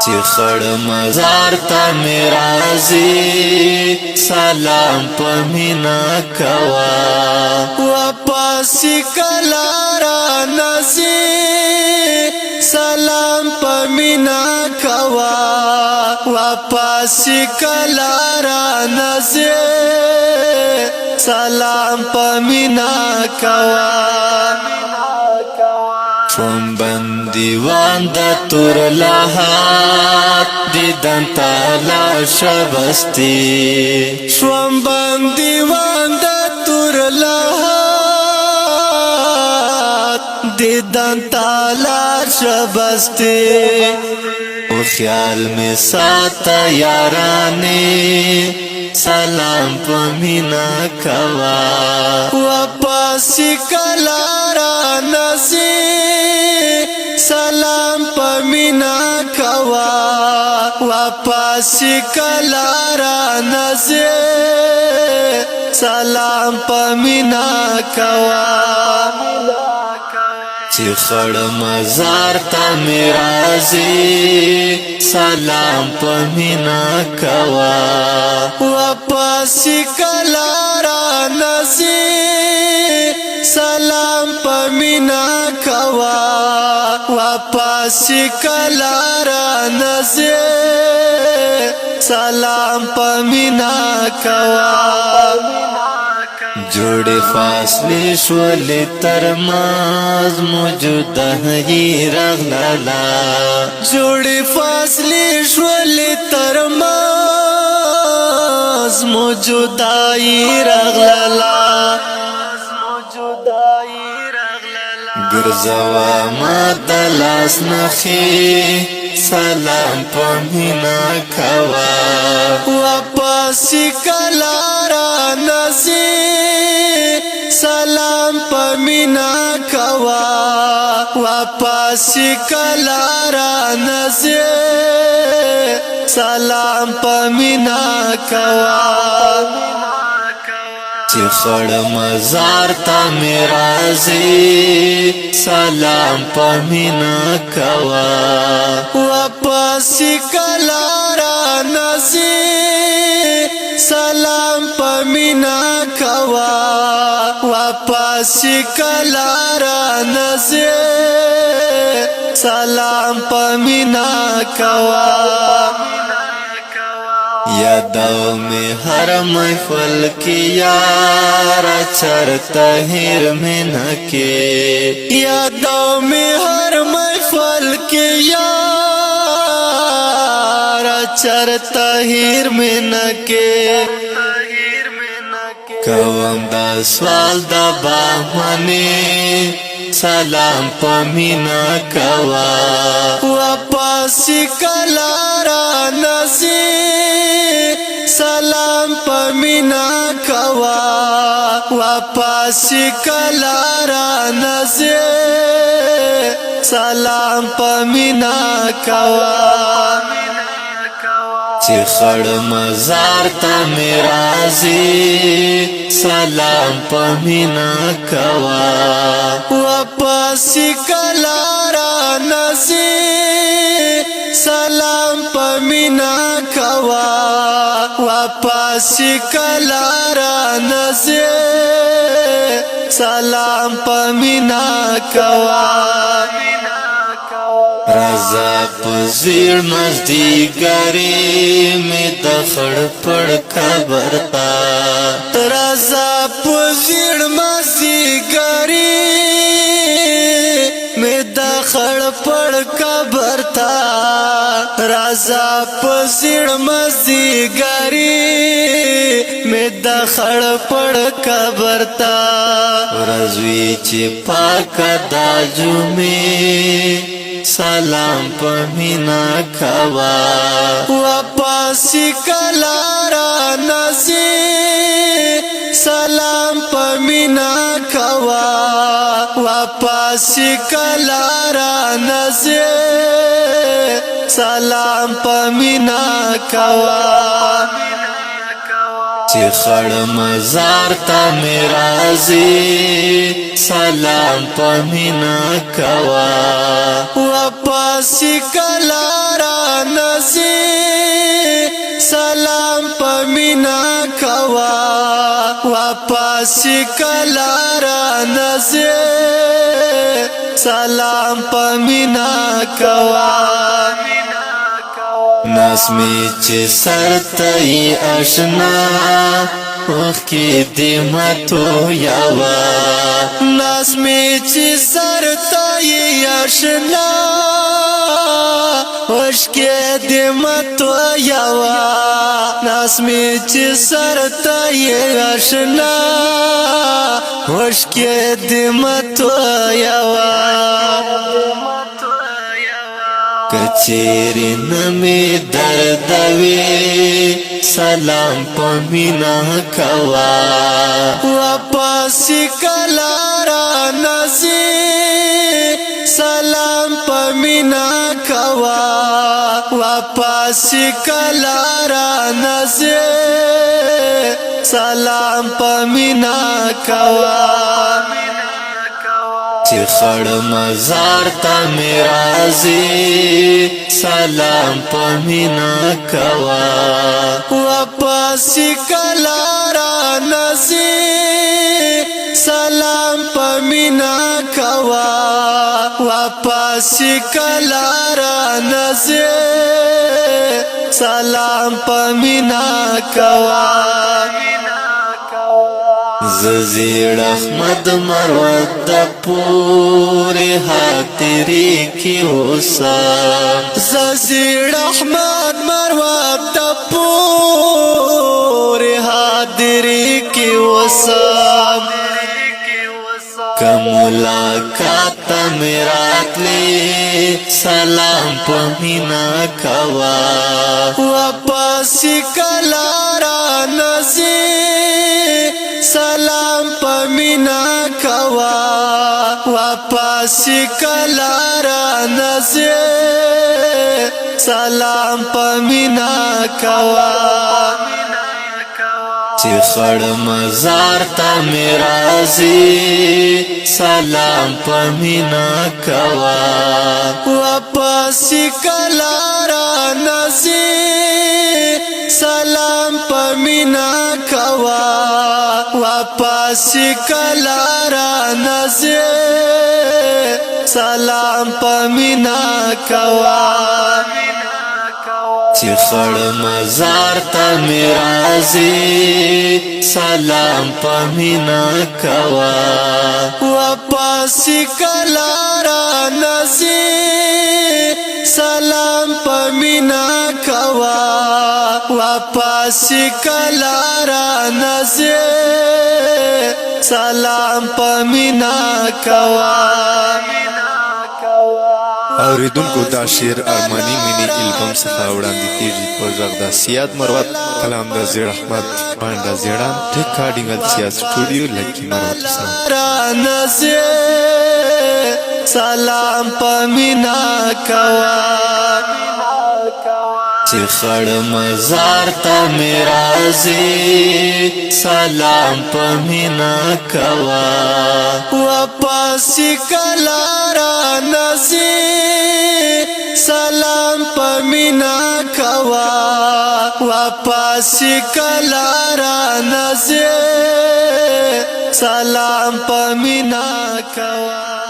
چې خړ مزار ته مې راځي سلام په مینا کوا واپس کله رانځي سلام په مینا کوا واپس کله رانځي سلام په مینا کوا شوم بندیوان د تور لحات دیدن تالا شبستی شوم بندیوان د تور لحات دیدن تالا شبستی او خیال میں ساتا یارانی سلام په مینا کوا واپس کله رانځي سلام په مینا کوا واپس کله رانځي سلام په مینا کوا چې خړ مزار ته مې راځي سلام په مینا کوا واپس کله رانځي سلام په مینا کوا واپس کله رانځي سلام په مینا کوا جوڑی فاصلی شولی ترماز موجوده ہی رغلالا جوڑی فاصلی شولی ترماز موجوده ہی رغلالا گرزوا ما دلاس نخی سلام په مینا کوا واپس کله رانځي سلام په مینا کوا واپس کله رانځي سلام په مینا کوا چې خړ مزار ته مې راځي سلام په مینا کوا واپس کله رانځي سلام په مینا کوا واپس کله رانځي سلام په مینا کوا یادو میں ہر محفل کی یار چرتا ہیر میں نکے یادو میں ہر محفل کی یار چرتا ہیر میں نکے کوم دا سوال دا باہمانی سلام په مینا کوا واپس کله رانځي سلام په مینا کوا واپس کله رانځي سلام په مینا کوا چې خړ مزار ته مې راځي سلام په مینا کوا واپس کله رانځي سلام په مینا کوا واپس کله رانځي سلام په مینا کوا رضا پزیر مزدیگاری میں دخڑ پڑ قبر تا رضا پزیر مزدیگاری میں دخڑ پڑ قبر تا رضا پزیر مزدیگاری میں دخڑ پڑ قبر تا رضوی چی پاک داجو میں سلام په مینا کوا واپس کله رانځي سلام په مینا کوا واپس کله رانځي سلام په مینا کوا چې خړ مزار ته مې راځي سلام په مینا کوا واپس کله نزی سلام پمینا کوا واپس کلا را نزی سلام پمینا کوا نسمی چه سرطای اشنا وخی دیمتو یاوا نسمی چه سرطای اشنا وشکی دیمتو یاوا نسمی چه سرطای اشنا وشکی دیمتو یاوا کچیری نمی دردوی سلام پمینا کوا واپس کلا را نزی سلام پمینا کوا واپس کلا را نزی سلام پمینا کوا چی خڑ مزار تا میرازی سلام پمینا کوا واپس کلا را نزی سلام پمینا کوا واپس کلا را نزی سلام پمینا کوا ززیر احمد مروت دا پوری حاتری کی ہوسا ززیر احمد مروت دا پوری حاتری کی ہوسا کملاکات میرات لی سلام پمینا کوا واپس کلا را نزی سلام پمینا کوا واپس کلا را نزی سلام پمینا کوا چی خڑ مزار تا میرازی سلام پمینا کوا واپس کلا را نزی سلام پمینا کوا واپس کلا را نزی سلام پمینا کوا چی خڑ مزار تا میرازی سلام پمینا کوا واپس کلا را نزی سلام پمینا کوا واپس کلا را نزی سلام پمینا کوا اوریدونکو دا شعر ارمانی مینی البم څخه وړاندې کیږي په غږ د سیاد مروت کلام د زیر احمد پانډا زیړان ریکارډینګ ات سیاد سټوډیو لکی مروت سلام پمینا کوا چی خڑ مزار تا میرازی سلام پمینا کوا واپس کلا را نزی سلام پمینا کوا واپس کلا را نزی سلام پمینا کوا